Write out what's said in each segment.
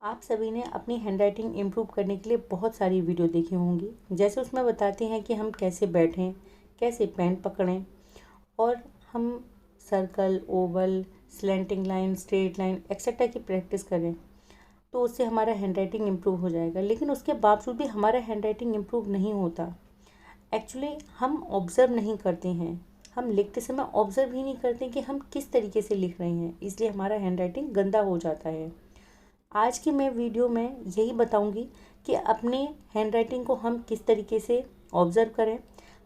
आप सभी ने अपनी हैंडराइटिंग इम्प्रूव करने के लिए बहुत सारी वीडियो देखी होंगी। जैसे उसमें बताते हैं कि हम कैसे बैठें, कैसे पेन पकड़ें और हम circle, Oval, slanting line, straight line etcetera की प्रैक्टिस करें तो उससे हमारा हैंडराइटिंग इम्प्रूव हो जाएगा। लेकिन उसके बावजूद भी हमारा हैंडराइटिंग इम्प्रूव नहीं होता। एक्चुअली हम ऑब्ज़र्व नहीं करते हैं, हम लिखते समय ऑब्ज़र्व ही नहीं करते कि हम किस तरीके से लिख रहे हैं, इसलिए हमारा हैंडराइटिंग गंदा हो जाता है। आज की मैं वीडियो में यही बताऊंगी कि अपने हैंडराइटिंग को हम किस तरीके से ऑब्ज़र्व करें,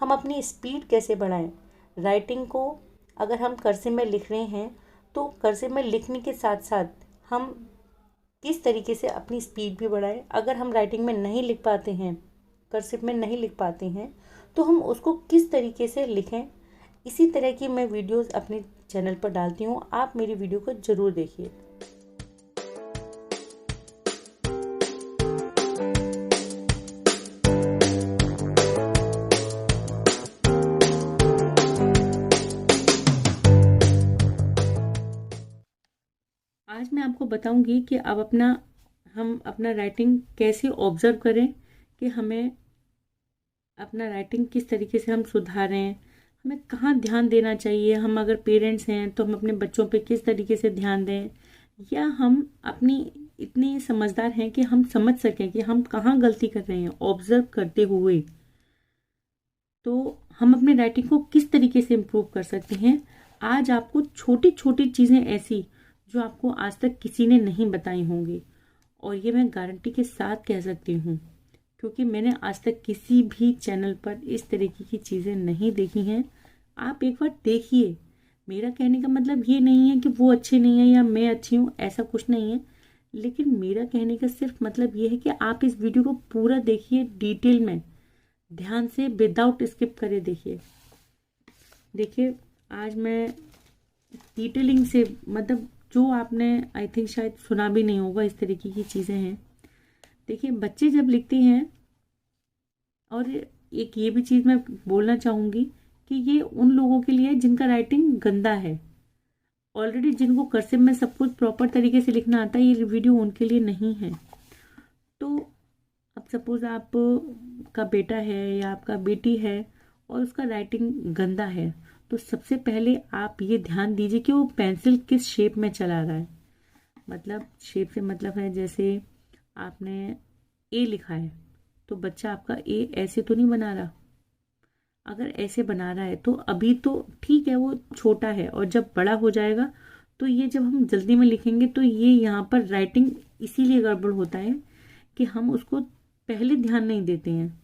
हम अपनी स्पीड कैसे बढ़ाएं। राइटिंग को अगर हम कर्सिव में लिख रहे हैं तो कर्सिव में लिखने के साथ साथ हम किस तरीके से अपनी स्पीड भी बढ़ाएं। अगर हम राइटिंग में नहीं लिख पाते हैं, कर्सिव में नहीं लिख पाते हैं, तो हम उसको किस तरीके से लिखें। इसी तरह की मैं वीडियोज़ अपने चैनल पर डालती हूँ, आप मेरी वीडियो को ज़रूर देखिए। आज मैं आपको बताऊंगी कि अब हम अपना राइटिंग कैसे ऑब्ज़र्व करें कि हमें अपना राइटिंग किस तरीके से हम सुधारें, हमें कहाँ ध्यान देना चाहिए। हम अगर पेरेंट्स हैं तो हम अपने बच्चों पे किस तरीके से ध्यान दें, या हम अपनी इतने समझदार हैं कि हम समझ सकें कि हम कहाँ गलती कर रहे हैं ऑब्ज़र्व करते हुए। तो हम अपने राइटिंग को किस तरीके से इम्प्रूव कर सकते हैं। आज आपको छोटी छोटी चीज़ें ऐसी जो आपको आज तक किसी ने नहीं बताई होंगी, और ये मैं गारंटी के साथ कह सकती हूँ क्योंकि मैंने आज तक किसी भी चैनल पर इस तरीके की चीज़ें नहीं देखी हैं। आप एक बार देखिए। मेरा कहने का मतलब ये नहीं है कि वो अच्छे नहीं है या मैं अच्छी हूँ, ऐसा कुछ नहीं है। लेकिन मेरा कहने का सिर्फ मतलब ये है कि आप इस वीडियो को पूरा देखिए, डिटेल में ध्यान से, विदाउट स्किप करे देखिए। देखिए आज मैं डिटेलिंग से, मतलब जो आपने आई थिंक शायद सुना भी नहीं होगा, इस तरीके की चीज़ें हैं। देखिए बच्चे जब लिखते हैं, और एक ये भी चीज़ मैं बोलना चाहूँगी कि ये उन लोगों के लिए है जिनका राइटिंग गंदा है। ऑलरेडी जिनको कर्सिव में सब कुछ प्रॉपर तरीके से लिखना आता है, ये वीडियो उनके लिए नहीं है। तो अब सपोज आप का बेटा है या आपका बेटी है और उसका राइटिंग गंदा है, तो सबसे पहले आप ये ध्यान दीजिए कि वो पेंसिल किस शेप में चला रहा है। मतलब शेप से मतलब है, जैसे आपने ए लिखा है तो बच्चा आपका ए ऐसे तो नहीं बना रहा। अगर ऐसे बना रहा है तो अभी तो ठीक है, वो छोटा है, और जब बड़ा हो जाएगा तो ये जब हम जल्दी में लिखेंगे तो ये यहाँ पर राइटिंग इसीलिए गड़बड़ होता है कि हम उसको पहले ध्यान नहीं देते हैं।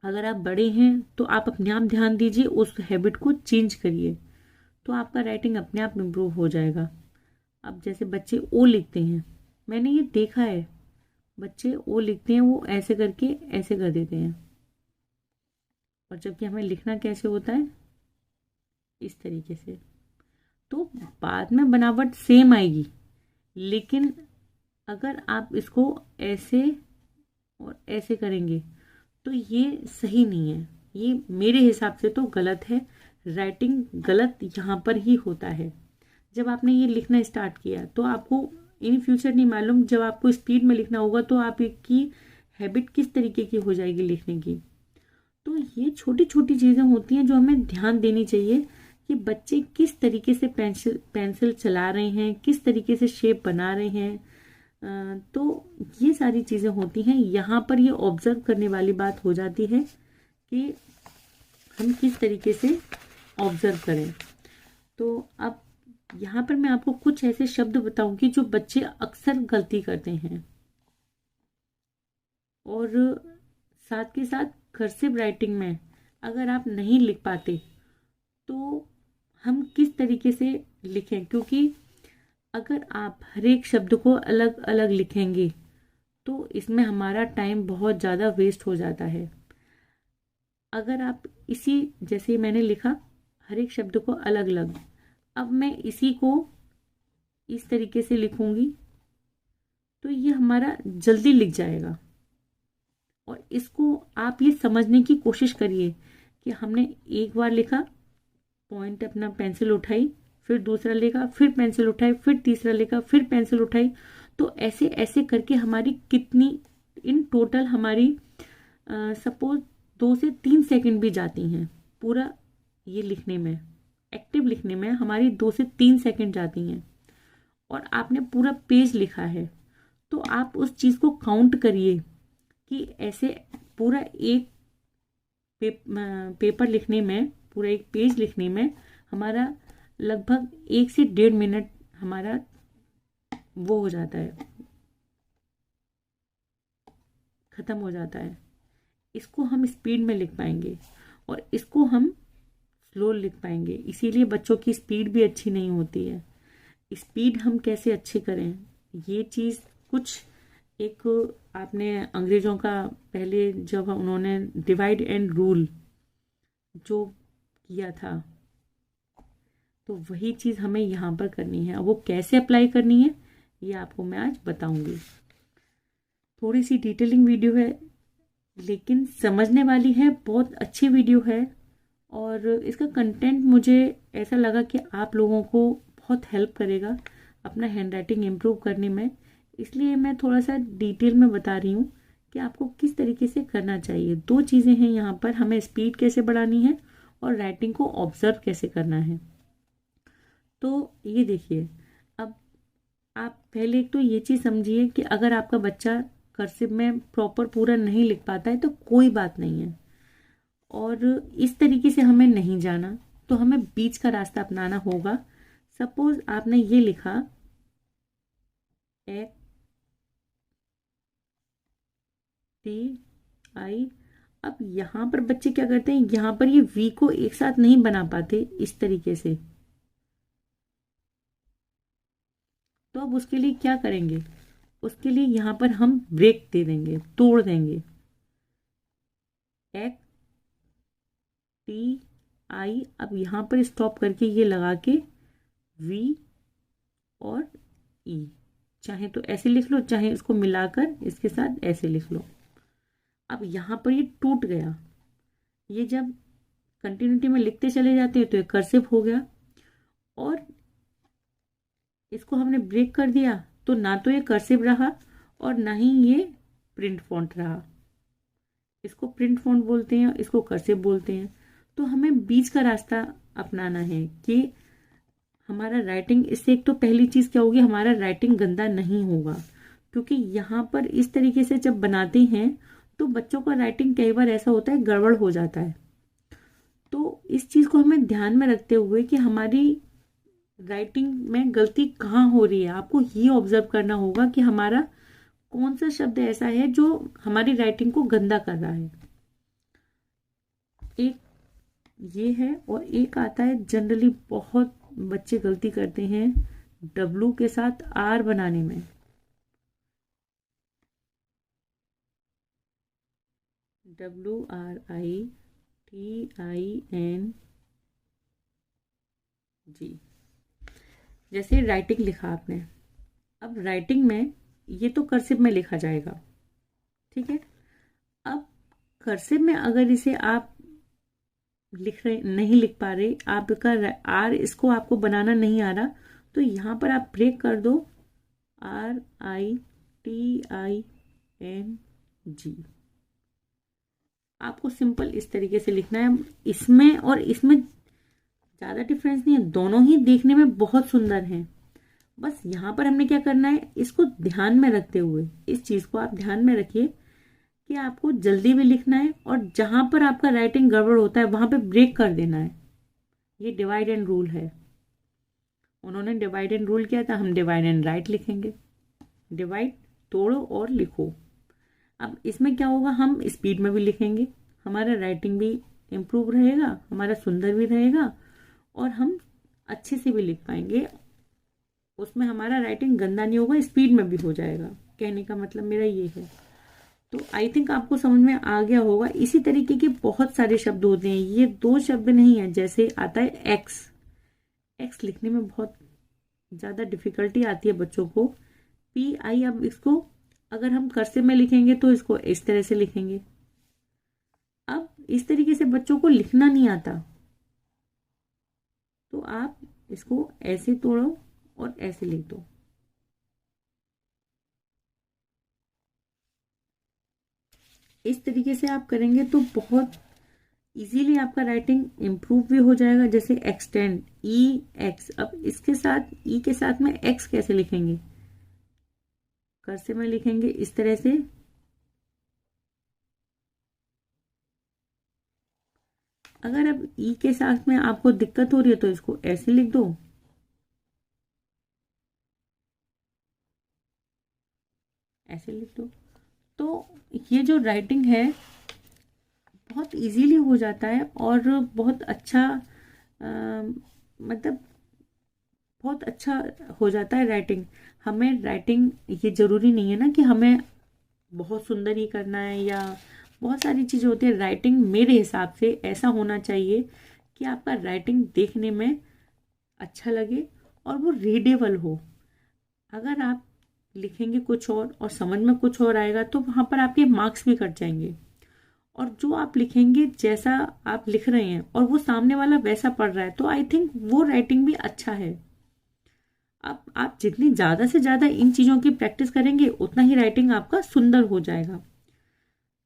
अगर आप बड़े हैं तो आप अपने आप ध्यान दीजिए, उस हैबिट को चेंज करिए, तो आपका राइटिंग अपने आप इम्प्रूव हो जाएगा। अब जैसे बच्चे ओ लिखते हैं, मैंने ये देखा है, बच्चे ओ लिखते हैं वो ऐसे करके ऐसे कर देते हैं, और जबकि हमें लिखना कैसे होता है, इस तरीके से। तो बाद में बनावट सेम आएगी, लेकिन अगर आप इसको ऐसे और ऐसे करेंगे तो ये सही नहीं है। ये मेरे हिसाब से तो गलत है। राइटिंग गलत यहाँ पर ही होता है। जब आपने ये लिखना स्टार्ट किया तो आपको इन फ्यूचर नहीं मालूम, जब आपको स्पीड में लिखना होगा तो आपकी हैबिट किस तरीके की हो जाएगी लिखने की। तो ये छोटी छोटी चीज़ें होती हैं जो हमें ध्यान देनी चाहिए कि बच्चे किस तरीके से पेंसिल चला रहे हैं, किस तरीके से शेप बना रहे हैं। तो ये सारी चीज़ें होती हैं। यहाँ पर ये ऑब्जर्व करने वाली बात हो जाती है कि हम किस तरीके से ऑब्जर्व करें। तो अब यहाँ पर मैं आपको कुछ ऐसे शब्द बताऊंगी जो बच्चे अक्सर गलती करते हैं, और साथ के साथ कर्सिव राइटिंग में अगर आप नहीं लिख पाते तो हम किस तरीके से लिखें, क्योंकि अगर आप हर एक शब्द को अलग अलग लिखेंगे तो इसमें हमारा टाइम बहुत ज़्यादा वेस्ट हो जाता है। अगर आप इसी, जैसे मैंने लिखा हर एक शब्द को अलग अलग, अब मैं इसी को इस तरीके से लिखूंगी तो ये हमारा जल्दी लिख जाएगा। और इसको आप ये समझने की कोशिश करिए कि हमने एक बार लिखा, पॉइंट अपना पेंसिल उठाई, फिर दूसरा लिखा, फिर पेंसिल उठाई, फिर तीसरा लिखा, फिर पेंसिल उठाई, तो ऐसे ऐसे करके हमारी कितनी इन टोटल हमारी सपोज 2 से 3 सेकंड भी जाती हैं पूरा ये लिखने में, एक्टिव लिखने में हमारी 2 से 3 सेकंड जाती हैं, और आपने पूरा पेज लिखा है, तो आप उस चीज़ को काउंट करिए कि ऐसे पूरा एक पेपर लिखने में, पूरा एक पेज लिखने में हमारा लगभग 1 से 1.5 मिनट हमारा वो हो जाता है, खत्म हो जाता है। इसको हम स्पीड में लिख पाएंगे और इसको हम स्लो लिख पाएंगे, इसीलिए बच्चों की स्पीड भी अच्छी नहीं होती है। स्पीड हम कैसे अच्छी करें, ये चीज़ कुछ एक आपने अंग्रेजों का पहले जब उन्होंने डिवाइड एंड रूल जो किया था, तो वही चीज़ हमें यहाँ पर करनी है। अब वो कैसे अप्लाई करनी है ये आपको मैं आज बताऊंगी। थोड़ी सी डिटेलिंग वीडियो है लेकिन समझने वाली है, बहुत अच्छी वीडियो है, और इसका कंटेंट मुझे ऐसा लगा कि आप लोगों को बहुत हेल्प करेगा अपना हैंड राइटिंग इम्प्रूव करने में, इसलिए मैं थोड़ा सा डिटेल में बता रही हूँ कि आपको किस तरीके से करना चाहिए। 2 चीज़ें हैं यहाँ पर, हमें स्पीड कैसे बढ़ानी है और राइटिंग को ऑब्जर्व कैसे करना है। तो ये देखिए, अब आप पहले एक तो ये चीज़ समझिए कि अगर आपका बच्चा कर्सिव में प्रॉपर पूरा नहीं लिख पाता है तो कोई बात नहीं है, और इस तरीके से हमें नहीं जाना, तो हमें बीच का रास्ता अपनाना होगा। सपोज आपने ये लिखा ए टी आई, अब यहाँ पर बच्चे क्या करते हैं, यहाँ पर ये वी को एक साथ नहीं बना पाते इस तरीके से, तो अब उसके लिए क्या करेंगे, उसके लिए यहाँ पर हम ब्रेक दे देंगे, तोड़ देंगे। ए टी आई, अब यहाँ पर स्टॉप करके ये लगा के वी और ई, चाहे तो ऐसे लिख लो, चाहे इसको मिलाकर इसके साथ ऐसे लिख लो। अब यहाँ पर ये टूट गया, ये जब कंटिन्यूटी में लिखते चले जाते हैं तो ये कर्सिव हो गया, और इसको हमने ब्रेक कर दिया तो ना तो ये कर्सिव रहा और ना ही ये प्रिंट फॉन्ट रहा। इसको प्रिंट फॉन्ट बोलते हैं, इसको कर्सिव बोलते हैं। तो हमें बीच का रास्ता अपनाना है कि हमारा राइटिंग, इससे एक तो पहली चीज़ क्या होगी, हमारा राइटिंग गंदा नहीं होगा, क्योंकि यहाँ पर इस तरीके से जब बनाते हैं तो बच्चों का राइटिंग कई बार ऐसा होता है गड़बड़ हो जाता है। तो इस चीज़ को हमें ध्यान में रखते हुए कि हमारी राइटिंग में गलती कहाँ हो रही है, आपको ये ऑब्जर्व करना होगा कि हमारा कौन सा शब्द ऐसा है जो हमारी राइटिंग को गंदा कर रहा है। एक ये है, और एक आता है जनरली बहुत बच्चे गलती करते हैं डब्लू के साथ आर बनाने में। WRITING, जैसे राइटिंग लिखा आपने, अब राइटिंग में ये तो कर्सिव में लिखा जाएगा, ठीक है। अब कर्सिव में अगर इसे आप लिख रहे नहीं लिख पा रहे, आपका आर इसको आपको बनाना नहीं आ रहा, तो यहाँ पर आप ब्रेक कर दो, RITING। आपको सिंपल इस तरीके से लिखना है। इसमें और इसमें ज़्यादा डिफरेंस नहीं है, दोनों ही देखने में बहुत सुंदर हैं। बस यहाँ पर हमने क्या करना है, इसको ध्यान में रखते हुए, इस चीज़ को आप ध्यान में रखिए कि आपको जल्दी भी लिखना है और जहाँ पर आपका राइटिंग गड़बड़ होता है वहाँ पे ब्रेक कर देना है। ये डिवाइड एंड रूल है, उन्होंने डिवाइड एंड रूल किया था, हम डिवाइड एंड राइट लिखेंगे। डिवाइड, तोड़ो और लिखो। अब इसमें क्या होगा, हम स्पीड में भी लिखेंगे, हमारा राइटिंग भी इम्प्रूव रहेगा, हमारा सुंदर भी रहेगा, और हम अच्छे से भी लिख पाएंगे। उसमें हमारा राइटिंग गंदा नहीं होगा, स्पीड में भी हो जाएगा। कहने का मतलब मेरा ये है। तो आई थिंक आपको समझ में आ गया होगा। इसी तरीके के बहुत सारे शब्द होते हैं, ये 2 शब्द नहीं है। जैसे आता है एक्स, एक्स लिखने में बहुत ज़्यादा डिफिकल्टी आती है बच्चों को। PI, अब इसको अगर हम कर्सिव में लिखेंगे तो इसको इस तरह से लिखेंगे। अब इस तरीके से बच्चों को लिखना नहीं आता, तो आप इसको ऐसे तोड़ो और ऐसे लिख दो। इस तरीके से आप करेंगे तो बहुत इजीली आपका राइटिंग इम्प्रूव भी हो जाएगा। जैसे एक्सटेंड, ई एक्स, अब इसके साथ ई के साथ में एक्स कैसे लिखेंगे, कर्सिव में लिखेंगे इस तरह से। अगर अब ई के साथ में आपको दिक्कत हो रही है तो इसको ऐसे लिख दो, ऐसे लिख दो। तो ये जो राइटिंग है बहुत इजीली हो जाता है और बहुत अच्छा मतलब बहुत अच्छा हो जाता है राइटिंग। हमें राइटिंग ये ज़रूरी नहीं है ना कि हमें बहुत सुंदर ही करना है, या बहुत सारी चीज़ें होती है। राइटिंग मेरे हिसाब से ऐसा होना चाहिए कि आपका राइटिंग देखने में अच्छा लगे और वो रीडेबल हो। अगर आप लिखेंगे कुछ और समझ में कुछ और आएगा तो वहाँ पर आपके मार्क्स भी कट जाएंगे। और जो आप लिखेंगे जैसा आप लिख रहे हैं और वो सामने वाला वैसा पढ़ रहा है तो आई थिंक वो राइटिंग भी अच्छा है। अब आप जितनी ज़्यादा से ज़्यादा इन चीज़ों की प्रैक्टिस करेंगे उतना ही राइटिंग आपका सुंदर हो जाएगा।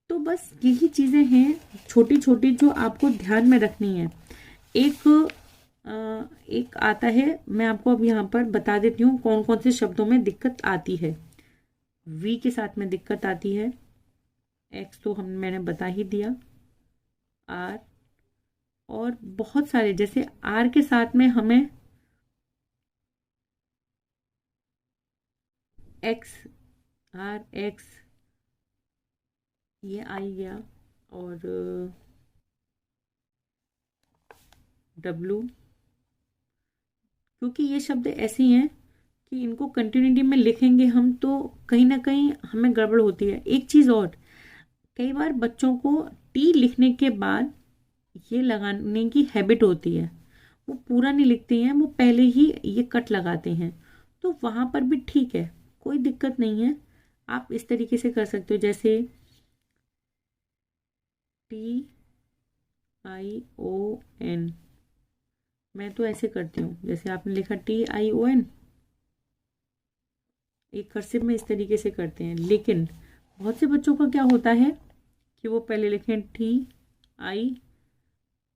तो बस यही चीज़ें हैं छोटी छोटी जो आपको ध्यान में रखनी है। एक एक आता है, मैं आपको अब यहाँ पर बता देती हूँ कौन कौन से शब्दों में दिक्कत आती है। वी के साथ में दिक्कत आती है, एक्स तो मैंने बता ही दिया, आर, और बहुत सारे जैसे आर के साथ में हमें एक्स, आर एक्स, ये आई गया, और डब्लू, क्योंकि ये शब्द ऐसे हैं कि इनको कंटिन्यूटी में लिखेंगे हम तो कहीं ना कहीं हमें गड़बड़ होती है। एक चीज़ और, कई बार बच्चों को टी लिखने के बाद ये लगाने की हैबिट होती है, वो पूरा नहीं लिखते हैं, वो पहले ही ये कट लगाते हैं। तो वहाँ पर भी ठीक है, कोई दिक्कत नहीं है, आप इस तरीके से कर सकते हो। जैसे TION, मैं तो ऐसे करती हूँ, जैसे आपने लिखा TION, एक कर्सिव में इस तरीके से करते हैं। लेकिन बहुत से बच्चों का क्या होता है कि वो पहले लिखें TI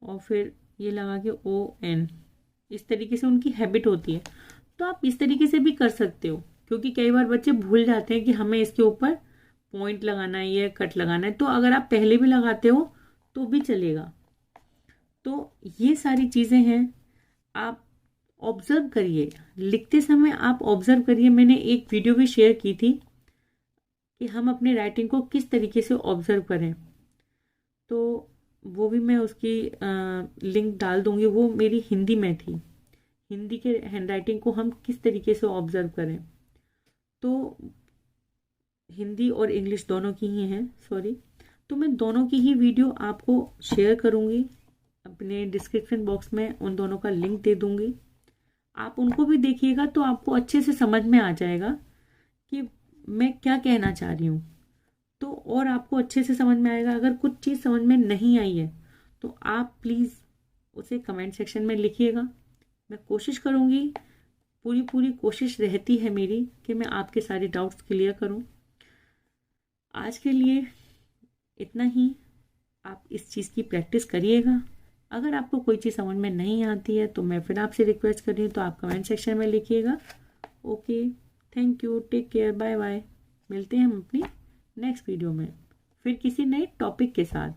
और फिर ये लगा के ON, इस तरीके से उनकी हैबिट होती है। तो आप इस तरीके से भी कर सकते हो, क्योंकि कई बार बच्चे भूल जाते हैं कि हमें इसके ऊपर पॉइंट लगाना है या कट लगाना है। तो अगर आप पहले भी लगाते हो तो भी चलेगा। तो ये सारी चीज़ें हैं, आप ऑब्जर्व करिए, लिखते समय आप ऑब्जर्व करिए। मैंने एक वीडियो भी शेयर की थी कि हम अपनी राइटिंग को किस तरीके से ऑब्जर्व करें, तो वो भी मैं उसकी लिंक डाल दूंगी। वो मेरी हिंदी में थी, हिंदी के हैंडराइटिंग को हम किस तरीके से ऑब्जर्व करें। तो हिंदी और इंग्लिश दोनों की ही हैं, सॉरी। तो मैं दोनों की ही वीडियो आपको शेयर करूंगी, अपने डिस्क्रिप्शन बॉक्स में उन दोनों का लिंक दे दूंगी। आप उनको भी देखिएगा तो आपको अच्छे से समझ में आ जाएगा कि मैं क्या कहना चाह रही हूँ। तो और आपको अच्छे से समझ में आएगा। अगर कुछ चीज़ समझ में नहीं आई है तो आप प्लीज़ उसे कमेंट सेक्शन में लिखिएगा। मैं कोशिश करूँगी, पूरी पूरी कोशिश रहती है मेरी कि मैं आपके सारे डाउट्स क्लियर करूँ। आज के लिए इतना ही। आप इस चीज़ की प्रैक्टिस करिएगा। अगर आपको कोई चीज़ समझ में नहीं आती है तो मैं फिर आपसे रिक्वेस्ट कर रही हूँ, तो आप कमेंट सेक्शन में लिखिएगा। Okay, thank you, take care, bye bye. मिलते हैं हम अपनी नेक्स्ट वीडियो में फिर किसी नए टॉपिक के साथ।